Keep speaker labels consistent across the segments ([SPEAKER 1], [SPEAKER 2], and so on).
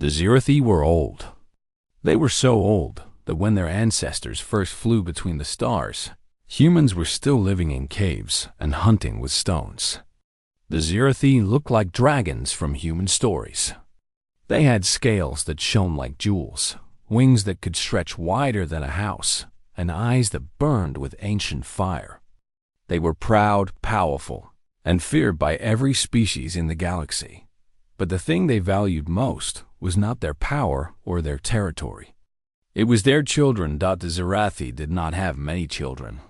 [SPEAKER 1] The Zirathi were old. They were so old that when their ancestors first flew between the stars, humans were still living in caves and hunting with stones. The Zirathi looked like dragons from human stories. They had scales that shone like jewels, wings that could stretch wider than a house, and eyes that burned with ancient fire. They were proud, powerful, and feared by every species in the galaxy. But the thing they valued most was not their power or their territory. It was their children. The Zirathi did not have many children.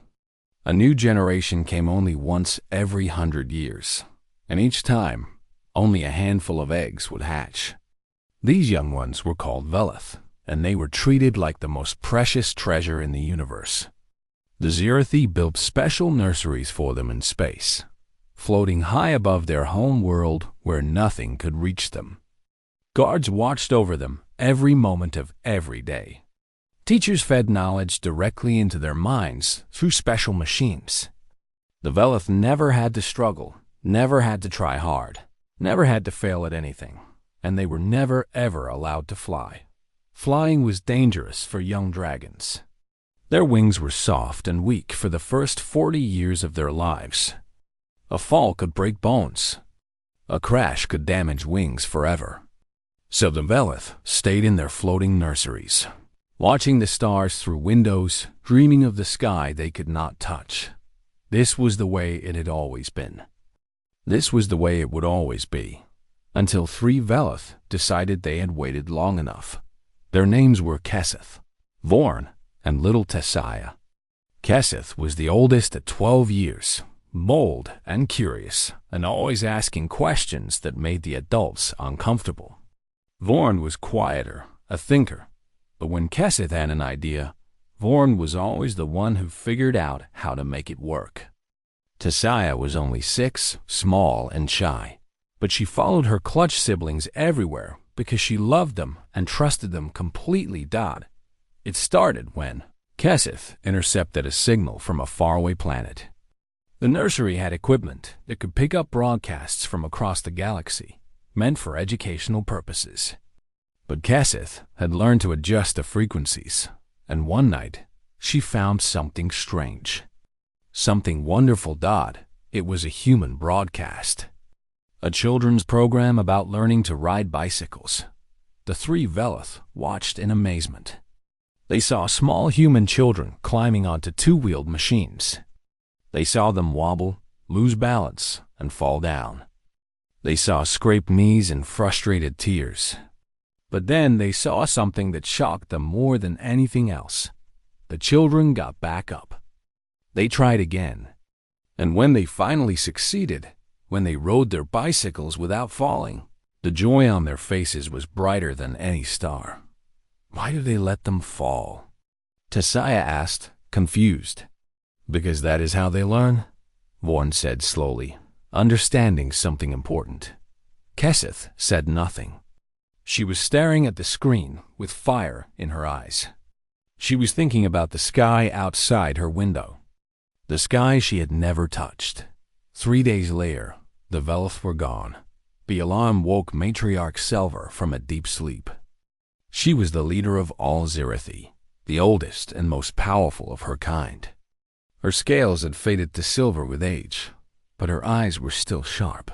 [SPEAKER 1] A new generation came only once every 100 years, and each time, only a handful of eggs would hatch. These young ones were called Velith, and they were treated like the most precious treasure in the universe. The Zirathi built special nurseries for them in space, floating high above their home world where nothing could reach them. Guards watched over them every moment of every day. Teachers fed knowledge directly into their minds through special machines. The Velith never had to struggle, never had to try hard, never had to fail at anything, and they were never ever allowed to fly. Flying was dangerous for young dragons. Their wings were soft and weak for the first 40 years of their lives. A fall could break bones. A crash could damage wings forever. So the Velith stayed in their floating nurseries, watching the stars through windows, dreaming of the sky they could not touch. This was the way it had always been. This was the way it would always be, until 3 Velith decided they had waited long enough. Their names were Keseth, Vorn, and little Tessiah. Keseth was the oldest at 12 years, bold and curious, and always asking questions that made the adults uncomfortable. Vorn was quieter, a thinker, but when Keseth had an idea, Vorn was always the one who figured out how to make it work. Tessiah was only 6, small and shy, but she followed her clutch siblings everywhere because she loved them and trusted them completely. It started when Keseth intercepted a signal from a faraway planet. The nursery had equipment that could pick up broadcasts from across the galaxy, meant for educational purposes. But Keseth had learned to adjust the frequencies, and one night she found something strange. Something wonderful. It was a human broadcast. A children's program about learning to ride bicycles. The 3 Velith watched in amazement. They saw small human children climbing onto 2-wheeled machines. They saw them wobble, lose balance, and fall down. They saw scraped knees and frustrated tears. But then they saw something that shocked them more than anything else. The children got back up. They tried again. And when they finally succeeded, when they rode their bicycles without falling, the joy on their faces was brighter than any star. Why do they let them fall? Tessiah asked, confused. Because that is how they learn, Vorn said slowly, understanding something important. Keseth said nothing. She was staring at the screen with fire in her eyes. She was thinking about the sky outside her window, the sky she had never touched. 3 days later, the Velith were gone. The alarm woke Matriarch Selvar from a deep sleep. She was the leader of all Zirathi, the oldest and most powerful of her kind. Her scales had faded to silver with age, but her eyes were still sharp,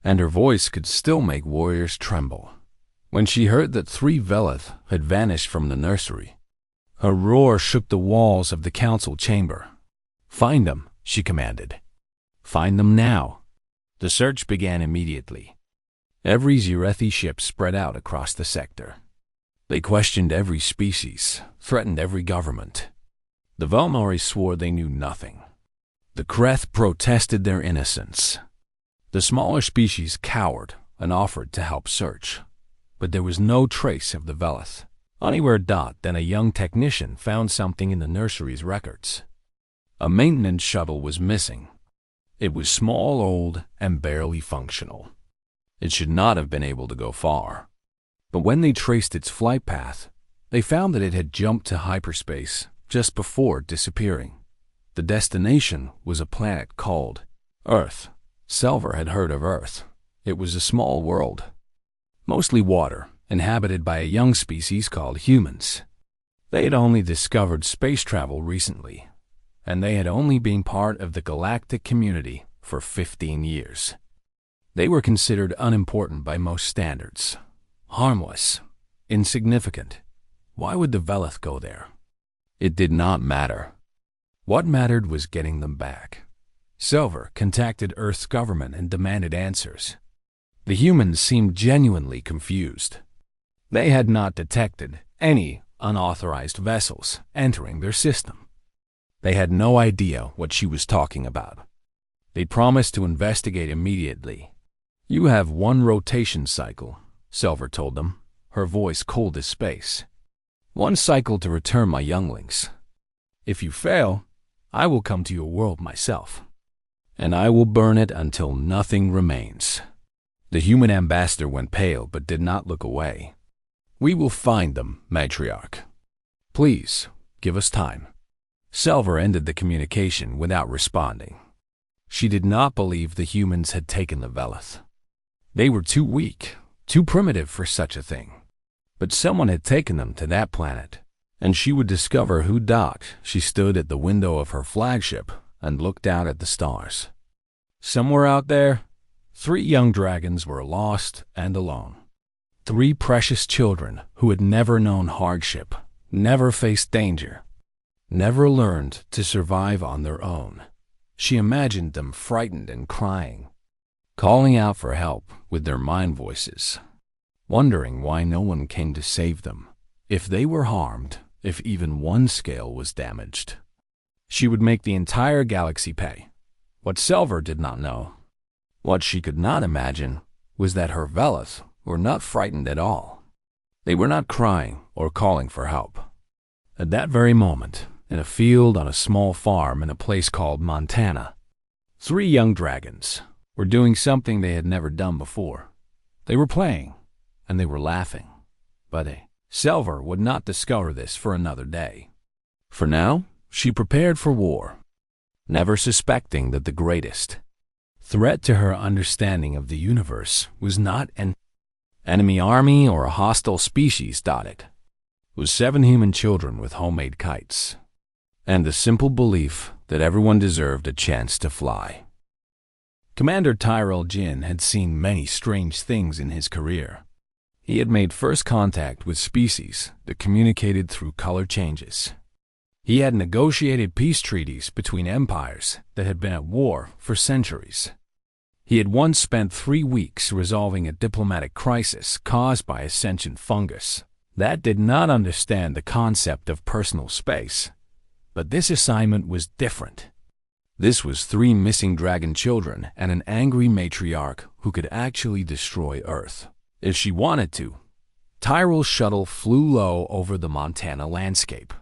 [SPEAKER 1] and her voice could still make warriors tremble. When she heard that 3 Velith had vanished from the nursery, her roar shook the walls of the council chamber. "Find them," she commanded. "Find them now." The search began immediately. Every Zirathi ship spread out across the sector. They questioned every species, threatened every government. The Velmari swore they knew nothing. The Kreth protested their innocence. The smaller species cowered and offered to help search. But there was no trace of the Velith. Anywhere. Then a young technician found something in the nursery's records. A maintenance shuttle was missing. It was small, old, and barely functional. It should not have been able to go far. But when they traced its flight path, they found that it had jumped to hyperspace just before disappearing. The destination was a planet called Earth. Selvar had heard of Earth. It was a small world, mostly water inhabited by a young species called humans. They had only discovered space travel recently, and they had only been part of the galactic community for 15 years. They were considered unimportant by most standards. Harmless, insignificant. Why would the Velith go there? It did not matter. What mattered was getting them back. Silver contacted Earth's government and demanded answers. The humans seemed genuinely confused. They had not detected any unauthorized vessels entering their system. They had no idea what she was talking about. They promised to investigate immediately. "You have one rotation cycle," Silver told them, her voice cold as space. "One cycle to return my younglings. If you fail, I will come to your world myself, and I will burn it until nothing remains." The human ambassador went pale but did not look away. "We will find them, matriarch. Please, give us time." Silver ended the communication without responding. She did not believe the humans had taken the Velith. They were too weak, too primitive for such a thing. But someone had taken them to that planet, and she would discover who docked. She stood at the window of her flagship and looked out at the stars. Somewhere out there, 3 young dragons were lost and alone. 3 precious children who had never known hardship, never faced danger, never learned to survive on their own. She imagined them frightened and crying, calling out for help with their mind voices, wondering why no one came to save them, if they were harmed, if even one scale was damaged. She would make the entire galaxy pay. What Silver did not know, what she could not imagine, was that her Velith were not frightened at all. They were not crying or calling for help. At that very moment, in a field on a small farm in a place called Montana, 3 young dragons were doing something they had never done before. They were playing, and they were laughing. But Silver would not discover this for another day. For now, she prepared for war, never suspecting that the greatest threat to her understanding of the universe was not an enemy army or a hostile species. It was 7 human children with homemade kites, and the simple belief that everyone deserved a chance to fly. Commander Tyrell Jin had seen many strange things in his career. He had made first contact with species that communicated through color changes. He had negotiated peace treaties between empires that had been at war for centuries. He had once spent 3 weeks resolving a diplomatic crisis caused by a sentient fungus that did not understand the concept of personal space. But this assignment was different. This was 3 missing dragon children and an angry matriarch who could actually destroy Earth if she wanted to. Tyrell's shuttle flew low over the Montana landscape.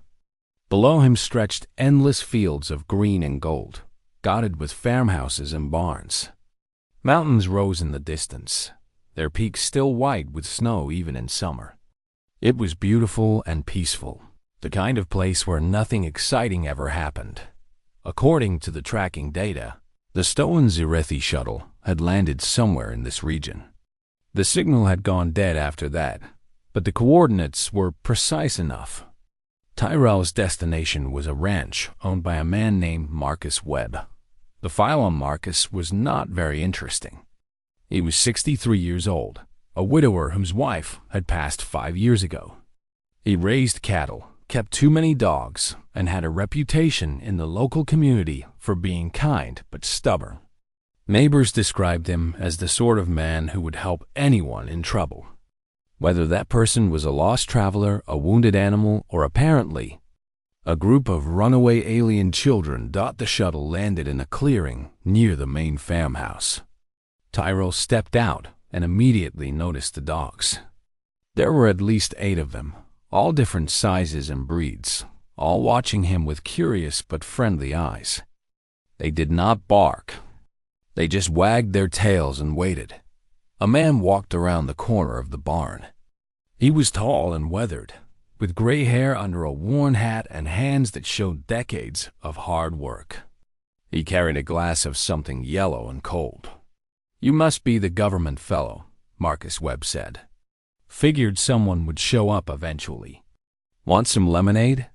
[SPEAKER 1] Below him stretched endless fields of green and gold, dotted with farmhouses and barns. Mountains rose in the distance, their peaks still white with snow even in summer. It was beautiful and peaceful, the kind of place where nothing exciting ever happened. According to the tracking data, the stolen Zirethi shuttle had landed somewhere in this region. The signal had gone dead after that, but the coordinates were precise enough. Tyrell's destination was a ranch owned by a man named Marcus Webb. The file on Marcus was not very interesting. He was 63 years old, a widower whose wife had passed 5 years ago. He raised cattle, kept too many dogs, and had a reputation in the local community for being kind but stubborn. Neighbors described him as the sort of man who would help anyone in trouble. Whether that person was a lost traveler, a wounded animal, or apparently a group of runaway alien children. The shuttle landed in a clearing near the main farmhouse. Tyrell stepped out and immediately noticed the dogs. There were at least 8 of them, all different sizes and breeds, all watching him with curious but friendly eyes. They did not bark. They just wagged their tails and waited. A man walked around the corner of the barn. He was tall and weathered, with gray hair under a worn hat and hands that showed decades of hard work. He carried a glass of something yellow and cold. "You must be the government fellow," Marcus Webb said. Figured someone would show up eventually. Want some lemonade?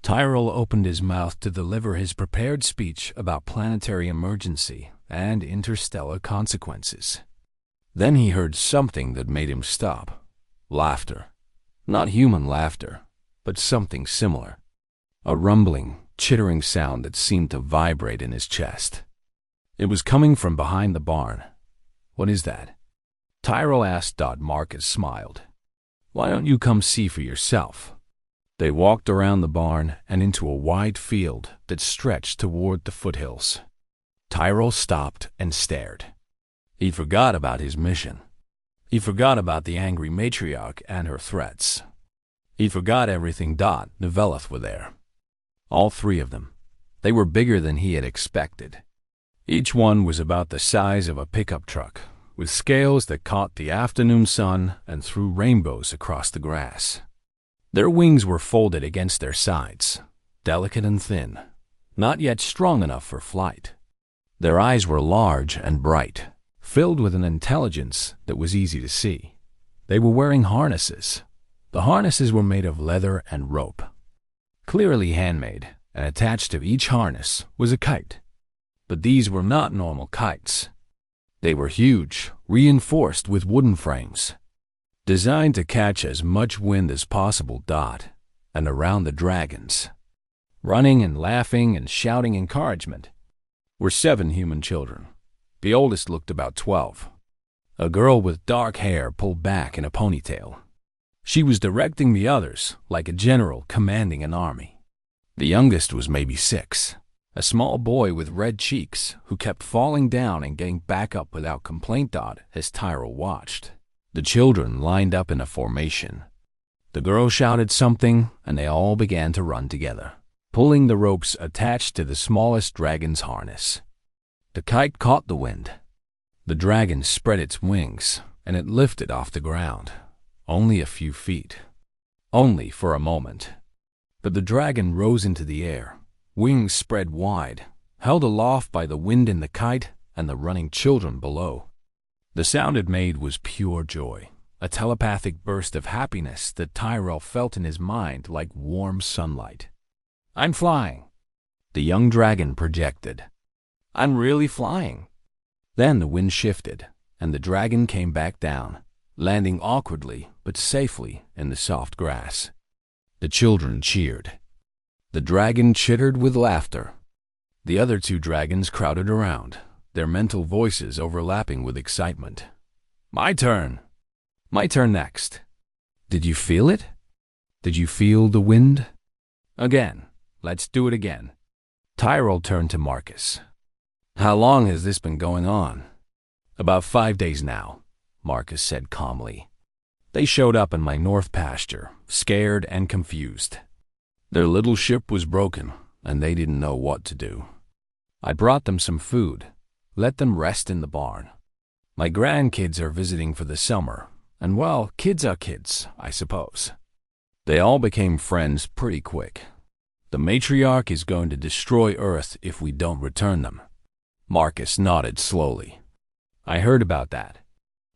[SPEAKER 1] Tyrell opened his mouth to deliver his prepared speech about planetary emergency and interstellar consequences. Then he heard something that made him stop. Laughter. Not human laughter, but something similar. A rumbling, chittering sound that seemed to vibrate in his chest. It was coming from behind the barn. What is that? Tyrell asked. Marcus smiled. Why don't you come see for yourself? They walked around the barn and into a wide field that stretched toward the foothills. Tyrell stopped and stared. He forgot about his mission. He forgot about the angry matriarch and her threats. He forgot everything. Nevelith were there. All three of them. They were bigger than he had expected. Each one was about the size of a pickup truck, with scales that caught the afternoon sun and threw rainbows across the grass. Their wings were folded against their sides, delicate and thin, not yet strong enough for flight. Their eyes were large and bright, filled with an intelligence that was easy to see. They were wearing harnesses. The harnesses were made of leather and rope. Clearly handmade, and attached to each harness was a kite. But these were not normal kites. They were huge, reinforced with wooden frames, designed to catch as much wind as possible. And around the dragons, running and laughing and shouting encouragement, were 7 human children. The oldest looked about 12. A girl with dark hair pulled back in a ponytail. She was directing the others like a general commanding an army. The youngest was maybe 6, a small boy with red cheeks who kept falling down and getting back up without complaint. As Tyrell watched, the children lined up in a formation. The girl shouted something, and they all began to run together, pulling the ropes attached to the smallest dragon's harness. The kite caught the wind. The dragon spread its wings, and it lifted off the ground, only a few feet. Only for a moment. But the dragon rose into the air, wings spread wide, held aloft by the wind in the kite and the running children below. The sound it made was pure joy, a telepathic burst of happiness that Tyrell felt in his mind like warm sunlight. I'm flying, the young dragon projected. I'm really flying. Then the wind shifted, and the dragon came back down, landing awkwardly but safely in the soft grass. The children cheered. The dragon chittered with laughter. The other 2 dragons crowded around, their mental voices overlapping with excitement. My turn. My turn next. Did you feel it? Did you feel the wind? Again. Let's do it again. Tyrell turned to Marcus. How long has this been going on? About 5 days now, Marcus said calmly. They showed up in my north pasture, scared and confused. Their little ship was broken, and they didn't know what to do. I brought them some food, let them rest in the barn. My grandkids are visiting for the summer, and well, kids are kids, I suppose. They all became friends pretty quick. The matriarch is going to destroy Earth if we don't return them. Marcus nodded slowly. I heard about that.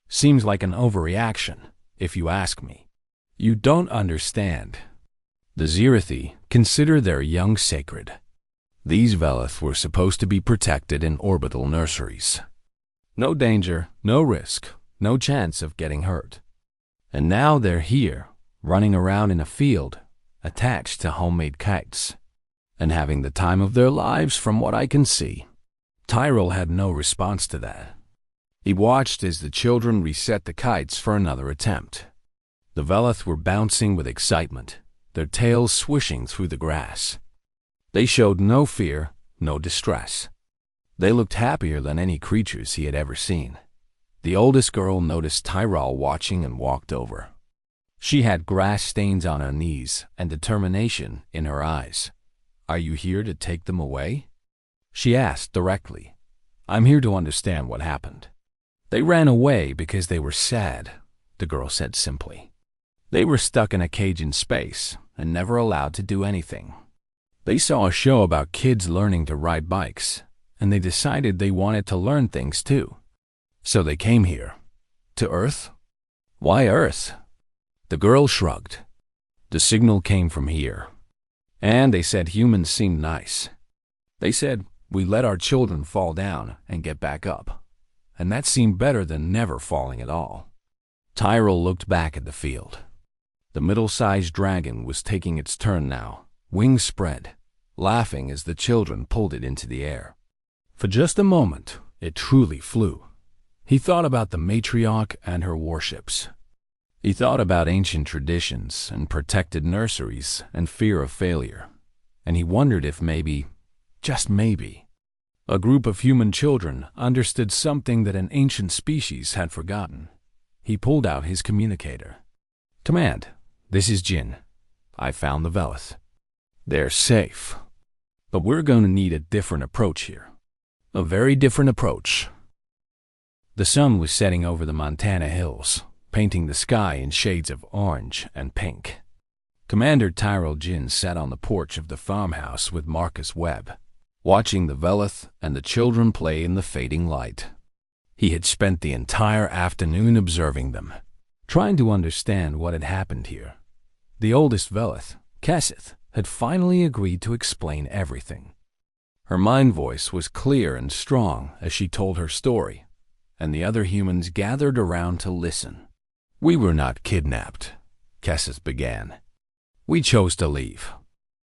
[SPEAKER 1] Seems like an overreaction, if you ask me. You don't understand. The Zirathi consider their young sacred. These Velith were supposed to be protected in orbital nurseries. No danger, no risk, no chance of getting hurt. And now they're here, running around in a field, attached to homemade kites, and having the time of their lives from what I can see. Tyrell had no response to that. He watched as the children reset the kites for another attempt. The Velith were bouncing with excitement, their tails swishing through the grass. They showed no fear, no distress. They looked happier than any creatures he had ever seen. The oldest girl noticed Tyrell watching and walked over. She had grass stains on her knees and determination in her eyes. Are you here to take them away? She asked directly. I'm here to understand what happened. They ran away because they were sad, the girl said simply. They were stuck in a cage in space and never allowed to do anything. They saw a show about kids learning to ride bikes, and they decided they wanted to learn things too. So they came here. To Earth? Why Earth? The girl shrugged. The signal came from here. And they said humans seemed nice. They said we let our children fall down and get back up. And that seemed better than never falling at all. Tyrell looked back at the field. The middle-sized dragon was taking its turn now, wings spread, laughing as the children pulled it into the air. For just a moment, it truly flew. He thought about the matriarch and her warships. He thought about ancient traditions and protected nurseries and fear of failure. And he wondered if maybe, just maybe, a group of human children understood something that an ancient species had forgotten. He pulled out his communicator. "Command, this is Jin. I found the Velith. They're safe. But we're going to need a different approach here. A very different approach." The sun was setting over the Montana hills, painting the sky in shades of orange and pink. Commander Tyrell Jin sat on the porch of the farmhouse with Marcus Webb, watching the Velith and the children play in the fading light. He had spent the entire afternoon observing them, trying to understand what had happened here. The oldest Velith, Cassith, had finally agreed to explain everything. Her mind voice was clear and strong as she told her story, and the other humans gathered around to listen. "We were not kidnapped," Cassith began. "We chose to leave."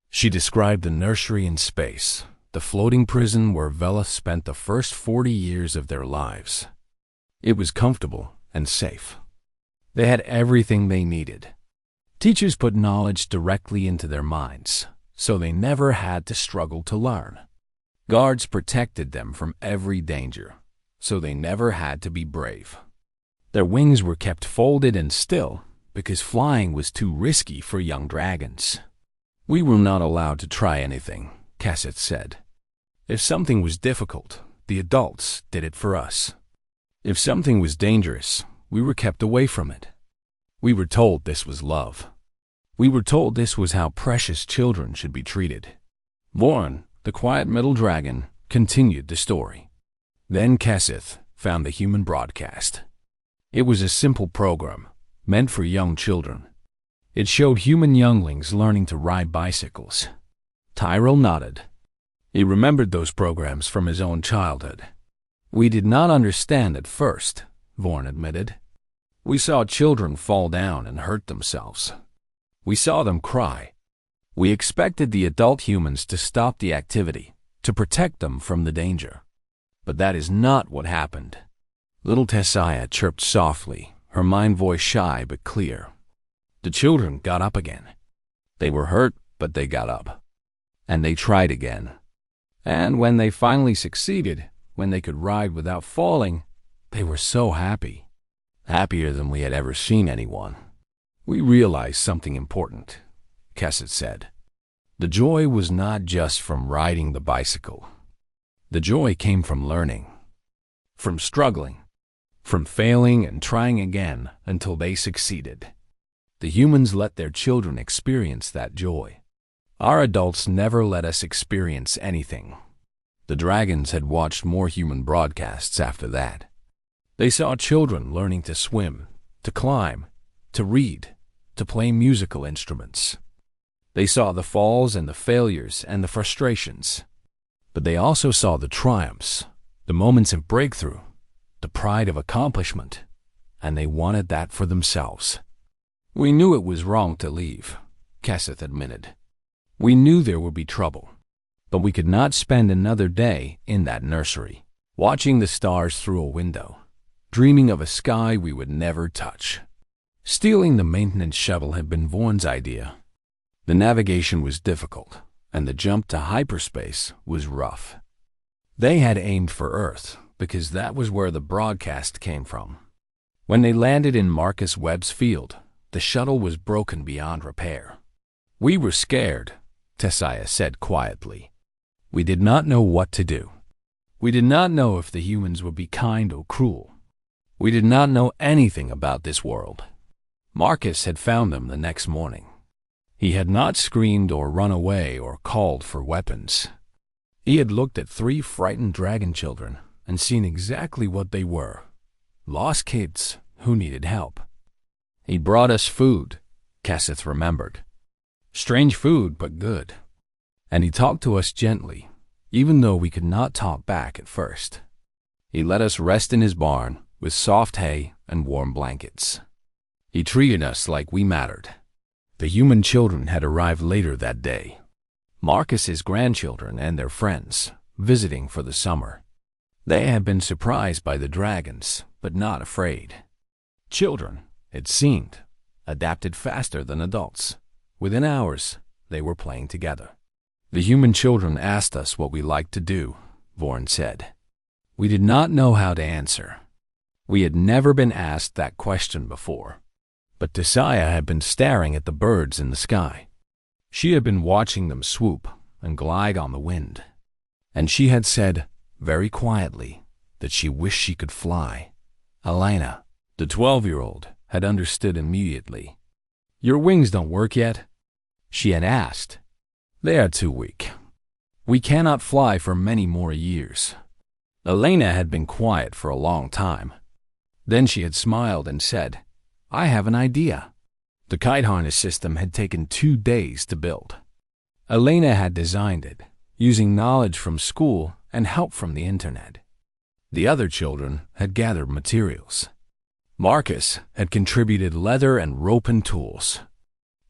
[SPEAKER 1] She described the nursery in space, the floating prison where Velith spent the first 40 years of their lives. It was comfortable and safe. They had everything they needed. Teachers put knowledge directly into their minds, so they never had to struggle to learn. Guards protected them from every danger, so they never had to be brave. Their wings were kept folded and still because flying was too risky for young dragons. "We were not allowed to try anything," Cassith said. "If something was difficult, the adults did it for us. If something was dangerous, we were kept away from it. We were told this was love. We were told this was how precious children should be treated." Vorn, the quiet middle dragon, continued the story. Then Cassith found the human broadcast. It was a simple program, meant for young children. It showed human younglings learning to ride bicycles. Tyrell nodded. He remembered those programs from his own childhood. "We did not understand at first," Vorn admitted. "We saw children fall down and hurt themselves. We saw them cry. We expected the adult humans to stop the activity, to protect them from the danger. But that is not what happened." Little Tessiah chirped softly, her mind voice shy but clear. "The children got up again. They were hurt, but they got up. And they tried again. And when they finally succeeded, when they could ride without falling, they were so happy. Happier than we had ever seen anyone. We realized something important," Cassith said. "The joy was not just from riding the bicycle. The joy came from learning, from struggling, from failing and trying again until they succeeded. The humans let their children experience that joy. Our adults never let us experience anything." The dragons had watched more human broadcasts after that. They saw children learning to swim, to climb, to read, to play musical instruments. They saw the falls and the failures and the frustrations. But they also saw the triumphs, the moments of breakthrough, the pride of accomplishment, and they wanted that for themselves. "We knew it was wrong to leave," Cassith admitted. "We knew there would be trouble, but we could not spend another day in that nursery, watching the stars through a window, dreaming of a sky we would never touch." Stealing the maintenance shuttle had been Vorn's idea. The navigation was difficult, and the jump to hyperspace was rough. They had aimed for Earth because that was where the broadcast came from. When they landed in Marcus Webb's field, the shuttle was broken beyond repair. "We were scared," Tessiah said quietly. "We did not know what to do. We did not know if the humans would be kind or cruel. We did not know anything about this world." Marcus had found them the next morning. He had not screamed or run away or called for weapons. He had looked at 3 frightened dragon children and seen exactly what they were: lost kids who needed help. He brought us food, Kesseth remembered. Strange food, but good. And he talked to us gently, even though we could not talk back at first. He let us rest in his barn with soft hay and warm blankets. He treated us like we mattered. The human children had arrived later that day. Marcus's grandchildren and their friends, visiting for the summer. They had been surprised by the dragons, but not afraid. Children, it seemed, adapted faster than adults. Within hours, they were playing together. The human children asked us what we liked to do, Vorn said. We did not know how to answer. We had never been asked that question before. But Tisaya had been staring at the birds in the sky. She had been watching them swoop and glide on the wind. And she had said, very quietly, that she wished she could fly. Elena, the 12-year-old, had understood immediately. Your wings don't work yet? She had asked. They are too weak. We cannot fly for many more years. Elena had been quiet for a long time. Then she had smiled and said, I have an idea. The kite harness system had taken 2 days to build. Elena had designed it, using knowledge from school and help from the internet. The other children had gathered materials. Marcus had contributed leather and rope and tools.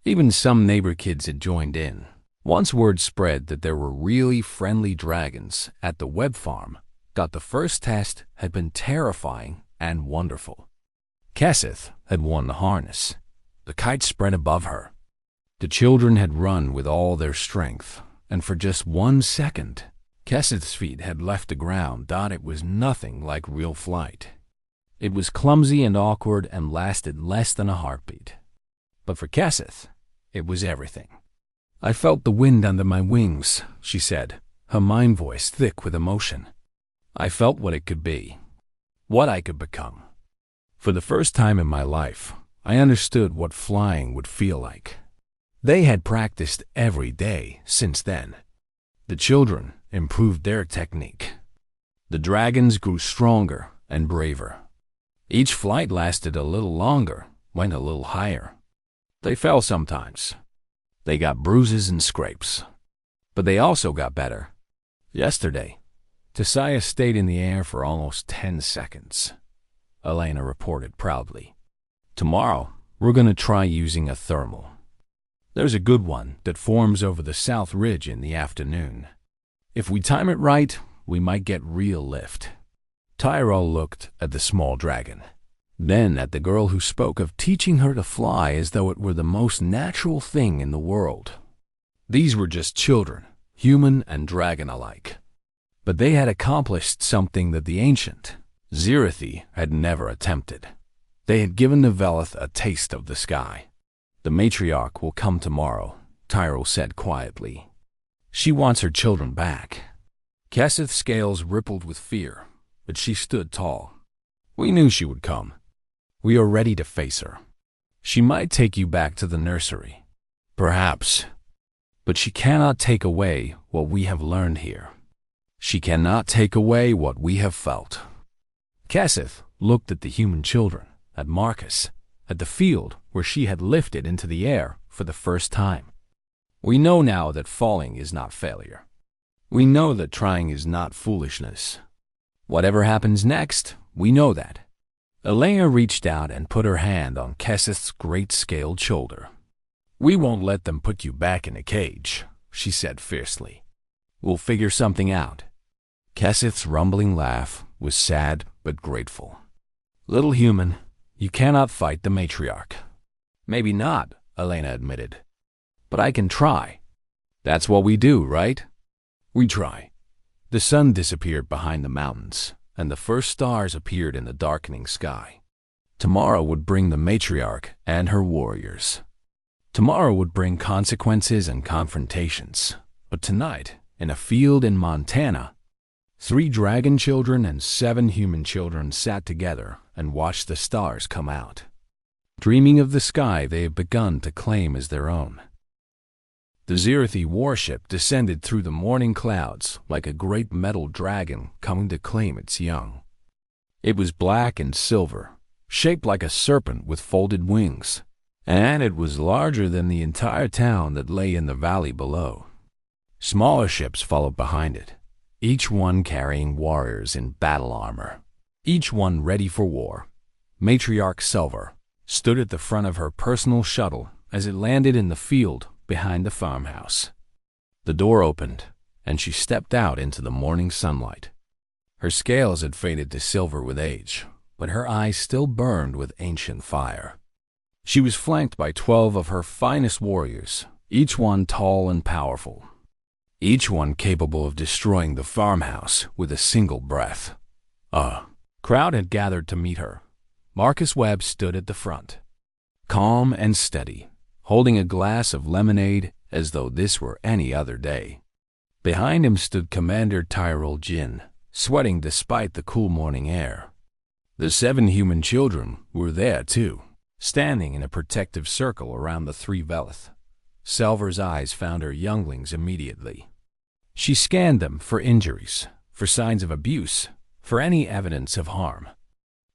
[SPEAKER 1] Even some neighbor kids had joined in. Once word spread that there were really friendly dragons at the web farm, the first test had been terrifying and wonderful. Kesseth had won the harness. The kite spread above her. The children had run with all their strength, and for just 1 second, Kesseth's feet had left the ground. It was nothing like real flight. It was clumsy and awkward and lasted less than a heartbeat. But for Kesseth, it was everything. I felt the wind under my wings, she said, her mind voice thick with emotion. I felt what it could be, what I could become. For the first time in my life, I understood what flying would feel like. They had practiced every day since then. The children improved their technique. The dragons grew stronger and braver. Each flight lasted a little longer, went a little higher. They fell sometimes. They got bruises and scrapes. But they also got better. Yesterday, Tisaya stayed in the air for almost 10 seconds. Elena reported proudly. Tomorrow, we're going to try using a thermal. There's a good one that forms over the south ridge in the afternoon. If we time it right, we might get real lift. Tyrell looked at the small dragon, then at the girl who spoke of teaching her to fly as though it were the most natural thing in the world. These were just children, human and dragon alike. But they had accomplished something that the ancient Zirathi had never attempted. They had given Nevelith a taste of the sky. The matriarch will come tomorrow, Tyrell said quietly. She wants her children back. Kesseth's scales rippled with fear, but she stood tall. We knew she would come. We are ready to face her. She might take you back to the nursery. Perhaps. But she cannot take away what we have learned here. She cannot take away what we have felt. Kesseth looked at the human children, at Marcus, at the field where she had lifted into the air for the first time. We know now that falling is not failure. We know that trying is not foolishness. Whatever happens next, we know that. Elena reached out and put her hand on Kesseth's great-scaled shoulder. We won't let them put you back in a cage, she said fiercely. We'll figure something out. Kesseth's rumbling laugh was sad but grateful. Little human, you cannot fight the matriarch. Maybe not, Elena admitted. But I can try. That's what we do, right? We try. The sun disappeared behind the mountains, and the first stars appeared in the darkening sky. Tomorrow would bring the matriarch and her warriors. Tomorrow would bring consequences and confrontations. But tonight, in a field in Montana, 3 dragon children and 7 human children sat together and watched the stars come out, dreaming of the sky they had begun to claim as their own. The Zirathi warship descended through the morning clouds like a great metal dragon coming to claim its young. It was black and silver, shaped like a serpent with folded wings, and it was larger than the entire town that lay in the valley below. Smaller ships followed behind it, each one carrying warriors in battle armor, each one ready for war. Matriarch Silver stood at the front of her personal shuttle as it landed in the field behind the farmhouse. The door opened, and she stepped out into the morning sunlight. Her scales had faded to silver with age, but her eyes still burned with ancient fire. She was flanked by 12 of her finest warriors, each one tall and powerful, each one capable of destroying the farmhouse with a single breath. A crowd had gathered to meet her. Marcus Webb stood at the front, calm and steady, holding a glass of lemonade as though this were any other day. Behind him stood Commander Tyrol Jin, sweating despite the cool morning air. The 7 human children were there too, standing in a protective circle around the 3 Velith. Selver's eyes found her younglings immediately. She scanned them for injuries, for signs of abuse, for any evidence of harm.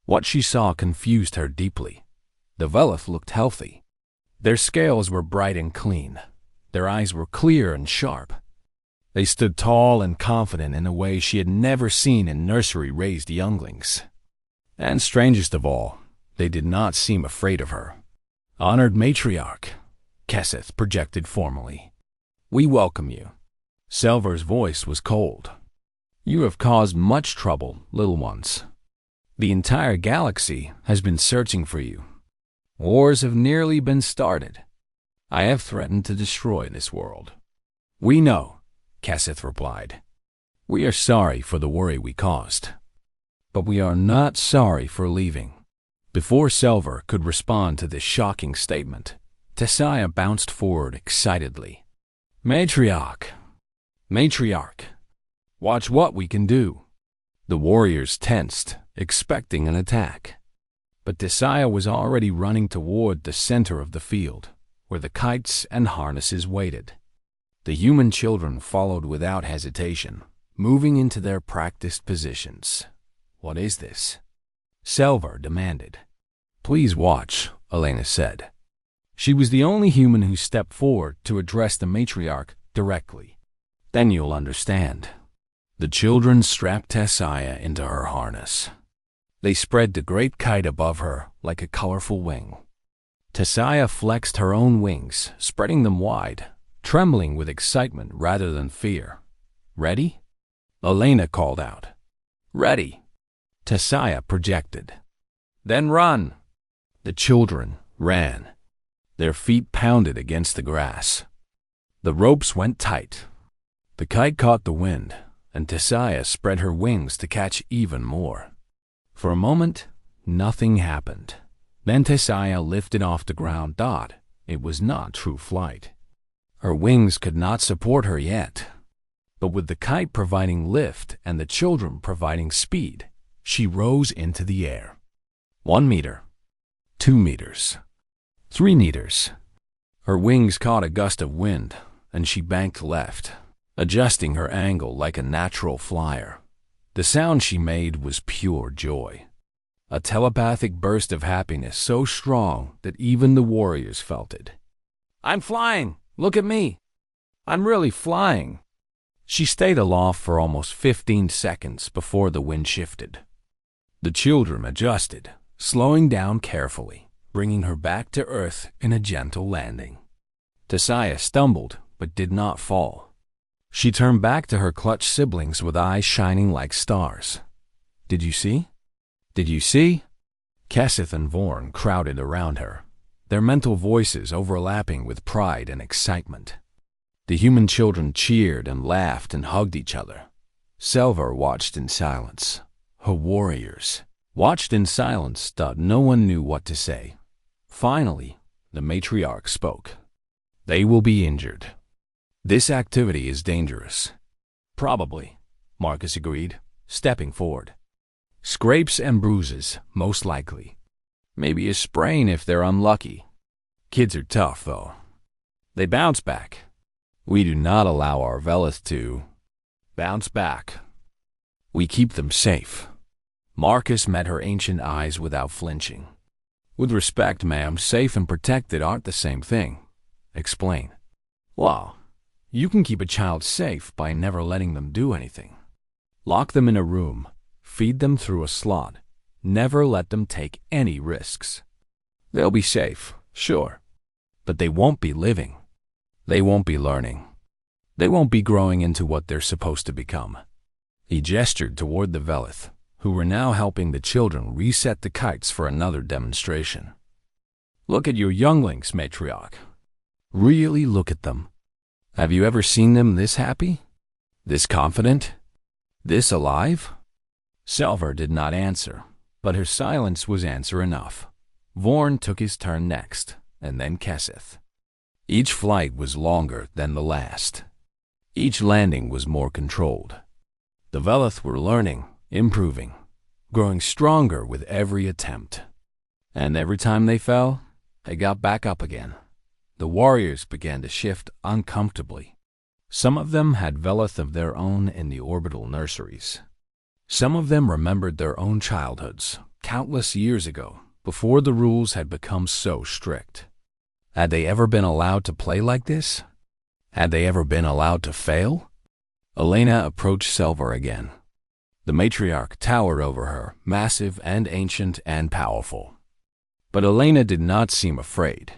[SPEAKER 1] What she saw confused her deeply. The Velith looked healthy. Their scales were bright and clean. Their eyes were clear and sharp. They stood tall and confident in a way she had never seen in nursery-raised younglings. And strangest of all, they did not seem afraid of her. "Honored Matriarch," Kesseth projected formally, "we welcome you." Selver's voice was cold. "You have caused much trouble, little ones. The entire galaxy has been searching for you. Wars have nearly been started. I have threatened to destroy this world." "We know," Kesseth replied. "We are sorry for the worry we caused. But we are not sorry for leaving." Before Selver could respond to this shocking statement, Tessiah bounced forward excitedly. "Matriarch! Matriarch! Watch what we can do." The warriors tensed, expecting an attack. But Tessiah was already running toward the center of the field, where the kites and harnesses waited. The human children followed without hesitation, moving into their practiced positions. "What is this?" Selver demanded. "Please watch," Elena said. She was the only human who stepped forward to address the matriarch directly. "Then you'll understand." The children strapped Tessiah into her harness. They spread the great kite above her like a colorful wing. Tessiah flexed her own wings, spreading them wide, trembling with excitement rather than fear. "Ready?" Elena called out. "Ready." Tessiah projected. "Then run." The children ran. Their feet pounded against the grass. The ropes went tight. The kite caught the wind, and Tessiah spread her wings to catch even more. For a moment, nothing happened. Then Tessiah lifted off the ground. It was not true flight. Her wings could not support her yet. But with the kite providing lift and the children providing speed, she rose into the air. 1 meter. 2 meters. 3 meters. Her wings caught a gust of wind, and she banked left, adjusting her angle like a natural flyer. The sound she made was pure joy. A telepathic burst of happiness so strong that even the warriors felt it. "I'm flying! Look at me! I'm really flying!" She stayed aloft for almost 15 seconds before the wind shifted. The children adjusted, slowing down carefully, bringing her back to Earth in a gentle landing. Tessiah stumbled but did not fall. She turned back to her clutched siblings with eyes shining like stars. "Did you see? Did you see?" Kesseth and Vorn crowded around her, their mental voices overlapping with pride and excitement. The human children cheered and laughed and hugged each other. Selver watched in silence. Her warriors watched in silence. No one knew what to say. Finally, the matriarch spoke. "They will be injured. This activity is dangerous." "Probably," Marcus agreed, stepping forward. "Scrapes and bruises, most likely. Maybe a sprain if they're unlucky. Kids are tough, though. They bounce back. We do not allow our Velith to bounce back. We keep them safe." Marcus met her ancient eyes without flinching. With respect, ma'am, safe and protected aren't the same thing. Explain. Well, you can keep a child safe by never letting them do anything. Lock them in a room, feed them through a slot, never let them take any risks. They'll be safe, sure, but they won't be living. They won't be learning. They won't be growing into what they're supposed to become. He gestured toward the Velith, who were now helping the children reset the kites for another demonstration. Look at your younglings, matriarch. Really look at them. Have you ever seen them this happy? This confident? This alive? Selvar did not answer, but her silence was answer enough. Vorn took his turn next, and then Kesseth. Each flight was longer than the last. Each landing was more controlled. The Velith were learning, improving, growing stronger with every attempt. And every time they fell, they got back up again. The warriors began to shift uncomfortably. Some of them had Velith of their own in the orbital nurseries. Some of them remembered their own childhoods, countless years ago, before the rules had become so strict. Had they ever been allowed to play like this? Had they ever been allowed to fail? Elena approached Selvar again. The matriarch towered over her, massive and ancient and powerful. But Elena did not seem afraid.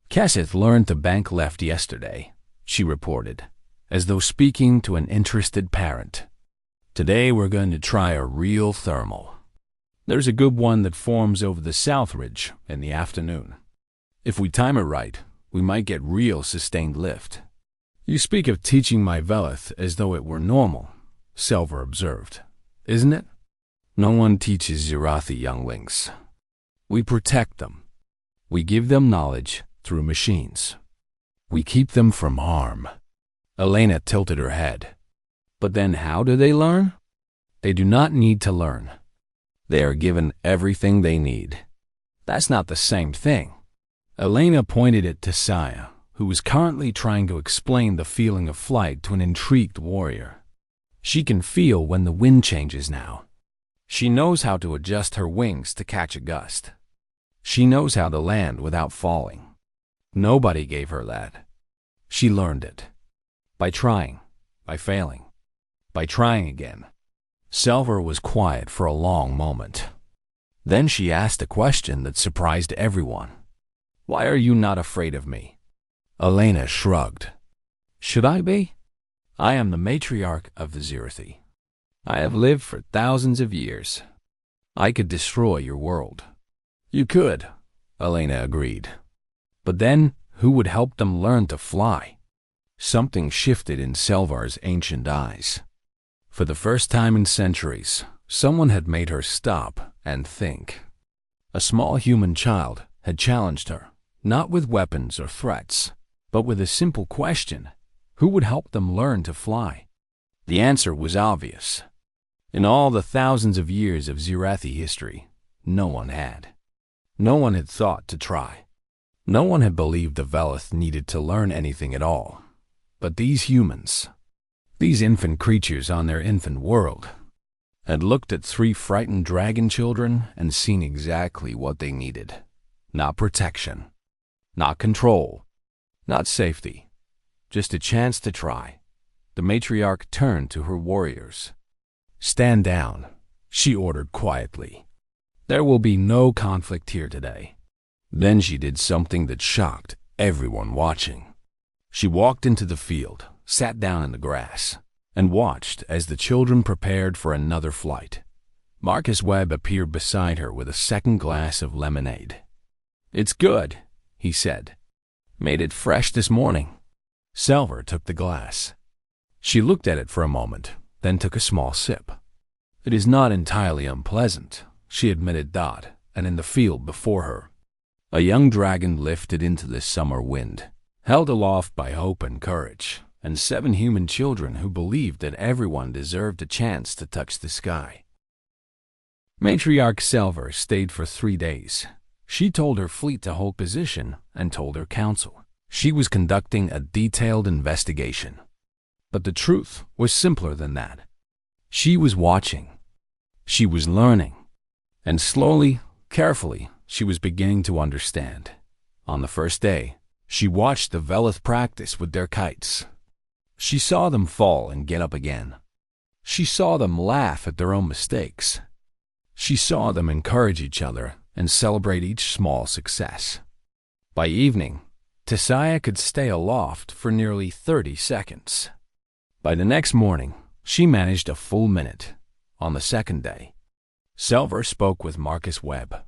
[SPEAKER 1] Kesseth learned to bank left yesterday, she reported, as though speaking to an interested parent. Today we're going to try a real thermal. There's a good one that forms over the south ridge in the afternoon. If we time it right, we might get real sustained lift. You speak of teaching my Velith as though it were normal, Selvar observed. Isn't it? No one teaches Zirathi younglings. We protect them. We give them knowledge through machines. We keep them from harm. Elena tilted her head. But then how do they learn? They do not need to learn. They are given everything they need. That's not the same thing. Elena pointed it to Saya, who was currently trying to explain the feeling of flight to an intrigued warrior. She can feel when the wind changes now. She knows how to adjust her wings to catch a gust. She knows how to land without falling. Nobody gave her that. She learned it. By trying, by failing, by trying again. Selvar was quiet for a long moment. Then she asked a question that surprised everyone. Why are you not afraid of me? Elena shrugged. Should I be? I am the matriarch of the Zirathi. I have lived for thousands of years. I could destroy your world. You could, Elena agreed. But then, who would help them learn to fly? Something shifted in Selvar's ancient eyes. For the first time in centuries, someone had made her stop and think. A small human child had challenged her, not with weapons or threats, but with a simple question. Who would help them learn to fly? The answer was obvious. In all the thousands of years of Zirathi history, no one had. No one had thought to try. No one had believed the Velith needed to learn anything at all. But these humans, these infant creatures on their infant world, had looked at 3 frightened dragon children and seen exactly what they needed. Not protection, not control, not safety, just a chance to try. The matriarch turned to her warriors. Stand down, she ordered quietly. There will be no conflict here today. Then she did something that shocked everyone watching. She walked into the field, sat down in the grass, and watched as the children prepared for another flight. Marcus Webb appeared beside her with a second glass of lemonade. It's good, he said. Made it fresh this morning. Selvar took the glass. She looked at it for a moment, then took a small sip. It is not entirely unpleasant, she admitted that, and in the field before her, a young dragon lifted into the summer wind, held aloft by hope and courage, and 7 human children who believed that everyone deserved a chance to touch the sky. Matriarch Selvar stayed for 3 days. She told her fleet to hold position and told her council. She was conducting a detailed investigation. But the truth was simpler than that. She was watching. She was learning. And slowly, carefully, she was beginning to understand. On the first day, she watched the Velith practice with their kites. She saw them fall and get up again. She saw them laugh at their own mistakes. She saw them encourage each other and celebrate each small success. By evening, Tessia could stay aloft for nearly 30 seconds. By the next morning, she managed a full minute. On the second day, Silver spoke with Marcus Webb.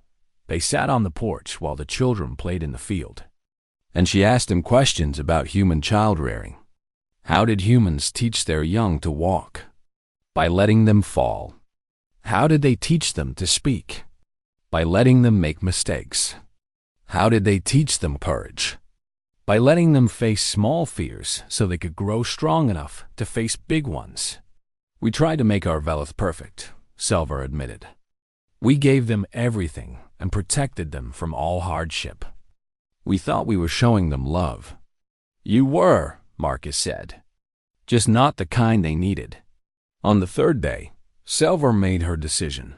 [SPEAKER 1] They sat on the porch while the children played in the field. And she asked him questions about human child-rearing. How did humans teach their young to walk? By letting them fall. How did they teach them to speak? By letting them make mistakes. How did they teach them courage? By letting them face small fears so they could grow strong enough to face big ones. We tried to make our Velith perfect, Silver admitted. We gave them everything and protected them from all hardship. We thought we were showing them love. You were, Marcus said. Just not the kind they needed. On the third day, Silver made her decision.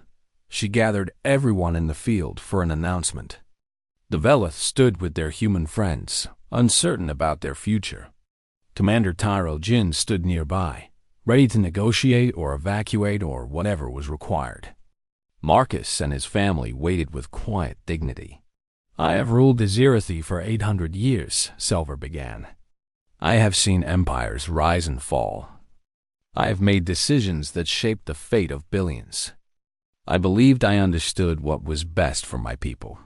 [SPEAKER 1] She gathered everyone in the field for an announcement. The Velith stood with their human friends, uncertain about their future. Commander Tyrell Jin stood nearby, ready to negotiate or evacuate or whatever was required. Marcus and his family waited with quiet dignity. I have ruled the Zirathi for 800 years, Silver began. I have seen empires rise and fall. I have made decisions that shaped the fate of billions. I believed I understood what was best for my people.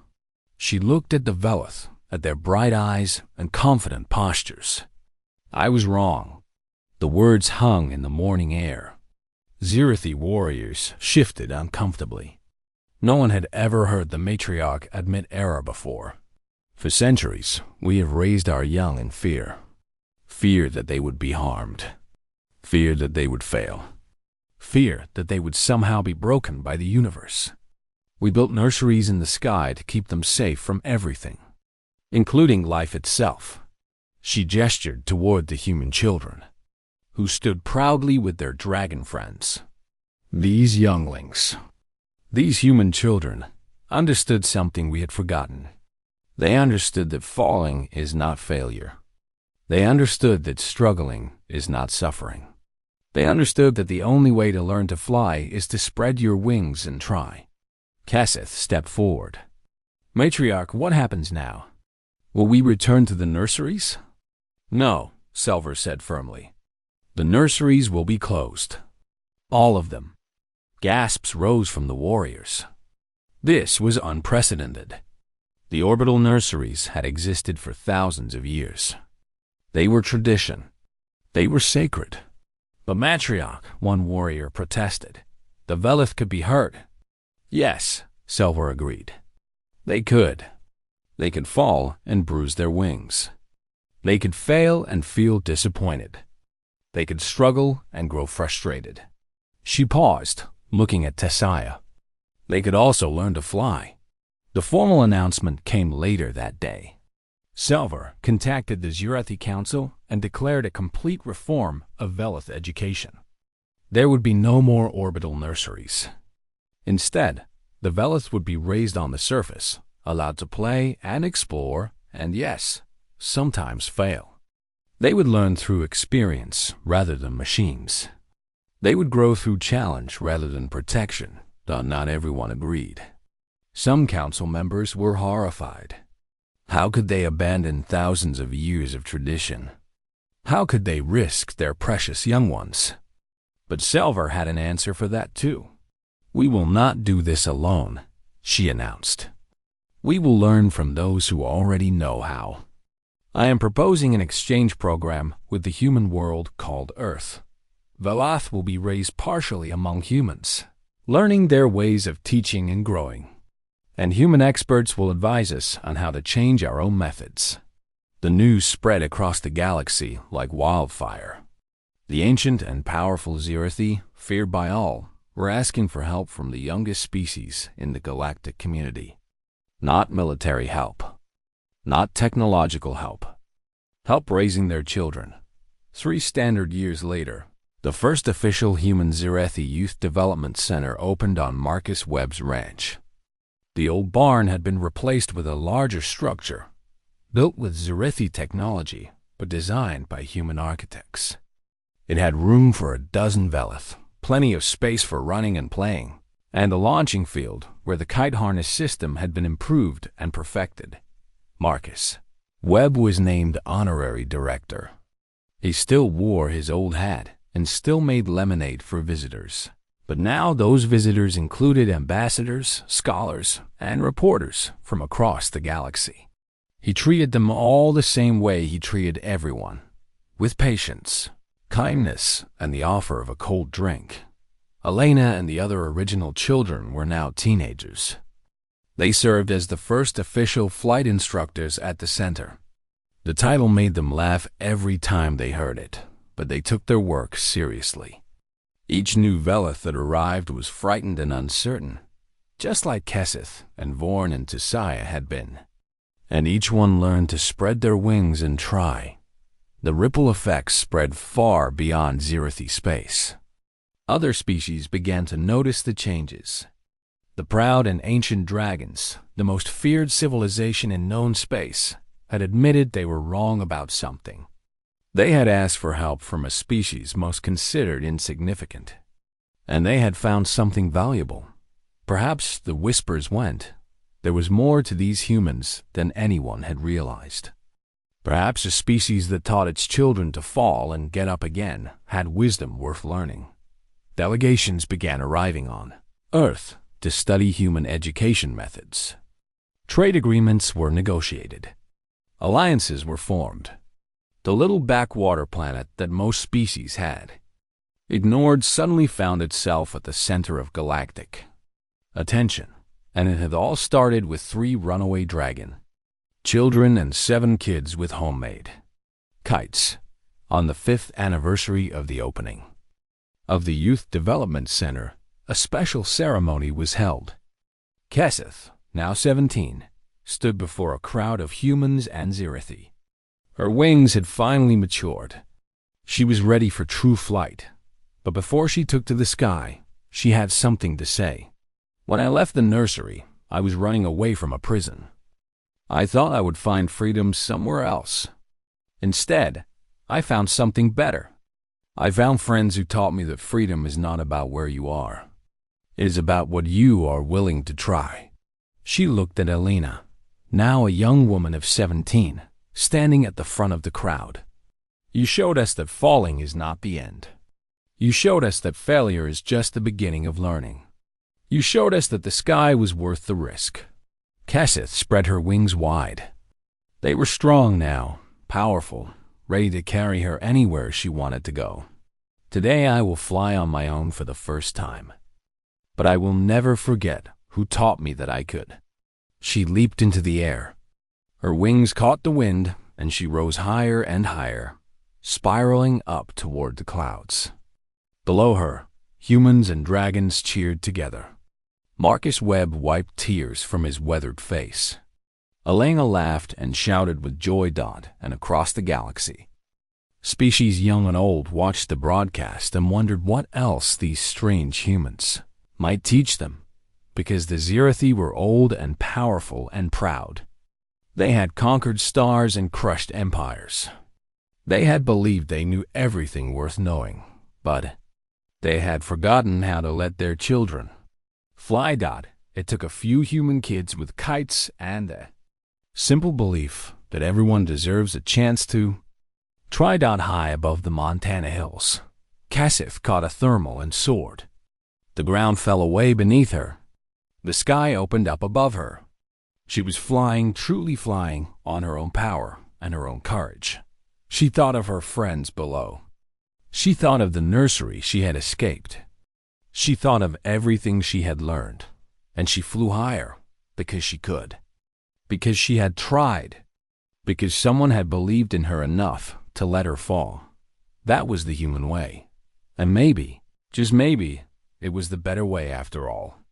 [SPEAKER 1] She looked at the Velith, at their bright eyes and confident postures. I was wrong. The words hung in the morning air. Zirathi warriors shifted uncomfortably. No one had ever heard the matriarch admit error before. For centuries, we have raised our young in fear. Fear that they would be harmed. Fear that they would fail. Fear that they would somehow be broken by the universe. We built nurseries in the sky to keep them safe from everything, including life itself. She gestured toward the human children, who stood proudly with their dragon friends. These younglings, these human children, understood something we had forgotten. They understood that falling is not failure. They understood that struggling is not suffering. They understood that the only way to learn to fly is to spread your wings and try. Cassith stepped forward. Matriarch, what happens now? Will we return to the nurseries? No, Silver said firmly. The nurseries will be closed. All of them. Gasps rose from the warriors. This was unprecedented. The orbital nurseries had existed for thousands of years. They were tradition. They were sacred. But matriarch, one warrior protested. The Velith could be hurt. Yes, Silver agreed. They could. They could fall and bruise their wings. They could fail and feel disappointed. They could struggle and grow frustrated. She paused, looking at Tessia. They could also learn to fly. The formal announcement came later that day. Silver contacted the Zirathi Council and declared a complete reform of Velith education. There would be no more orbital nurseries. Instead, the Velith would be raised on the surface, allowed to play and explore, and yes, sometimes fail. They would learn through experience rather than machines. They would grow through challenge rather than protection, though not everyone agreed. Some council members were horrified. How could they abandon thousands of years of tradition? How could they risk their precious young ones? But Silver had an answer for that too. We will not do this alone, she announced. We will learn from those who already know how. I am proposing an exchange program with the human world called Earth. Velith will be raised partially among humans, learning their ways of teaching and growing. And human experts will advise us on how to change our own methods. The news spread across the galaxy like wildfire. The ancient and powerful Zirathi, feared by all, were asking for help from the youngest species in the galactic community. Not military help. Not technological help. Help raising their children. 3 standard years later, the first official human Zirathi Youth Development Center opened on Marcus Webb's ranch. The old barn had been replaced with a larger structure, built with Zirithi technology, but designed by human architects. It had room for a dozen Velith, plenty of space for running and playing, and a launching field where the kite harness system had been improved and perfected. Marcus Webb was named honorary director. He still wore his old hat and still made lemonade for visitors. But now those visitors included ambassadors, scholars, and reporters from across the galaxy. He treated them all the same way he treated everyone, with patience, kindness, and the offer of a cold drink. Elena and the other original children were now teenagers. They served as the first official flight instructors at the center. The title made them laugh every time they heard it, but they took their work seriously. Each new Velith that arrived was frightened and uncertain, just like Keseth and Vorn and Tisaya had been. And each one learned to spread their wings and try. The ripple effects spread far beyond Zirithi space. Other species began to notice the changes. The proud and ancient dragons, the most feared civilization in known space, had admitted they were wrong about something. They had asked for help from a species most considered insignificant, and they had found something valuable. Perhaps the whispers went, there was more to these humans than anyone had realized. Perhaps a species that taught its children to fall and get up again had wisdom worth learning. Delegations began arriving on Earth to study human education methods. Trade agreements were negotiated. Alliances were formed. The little backwater planet that most species had, ignored, suddenly found itself at the center of galactic attention, and it had all started with 3 runaway dragon children and 7 kids with homemade kites on the 5th anniversary of the opening of the Youth Development Center. A special ceremony was held. Keseth, now 17, stood before a crowd of humans and Zirithi. Her wings had finally matured. She was ready for true flight. But before she took to the sky, she had something to say. When I left the nursery, I was running away from a prison. I thought I would find freedom somewhere else. Instead, I found something better. I found friends who taught me that freedom is not about where you are. It is about what you are willing to try. She looked at Elena, now a young woman of 17. Standing at the front of the crowd. You showed us that falling is not the end. You showed us that failure is just the beginning of learning. You showed us that the sky was worth the risk. Keseth spread her wings wide. They were strong now, powerful, ready to carry her anywhere she wanted to go. Today I will fly on my own for the first time. But I will never forget who taught me that I could. She leaped into the air. Her wings caught the wind, and she rose higher and higher, spiraling up toward the clouds. Below her, humans and dragons cheered together. Marcus Webb wiped tears from his weathered face. Elena laughed and shouted with joy and across the galaxy. Species young and old watched the broadcast and wondered what else these strange humans might teach them, because the Zirithi were old and powerful and proud. They had conquered stars and crushed empires. They had believed they knew everything worth knowing, but they had forgotten how to let their children fly. It took a few human kids with kites and a simple belief that everyone deserves a chance to try. High above the Montana hills, Keseth caught a thermal and soared. The ground fell away beneath her. The sky opened up above her. She was flying, truly flying, on her own power and her own courage. She thought of her friends below. She thought of the nursery she had escaped. She thought of everything she had learned, and she flew higher because she could. Because she had tried. Because someone had believed in her enough to let her fall. That was the human way. And maybe, just maybe, it was the better way after all.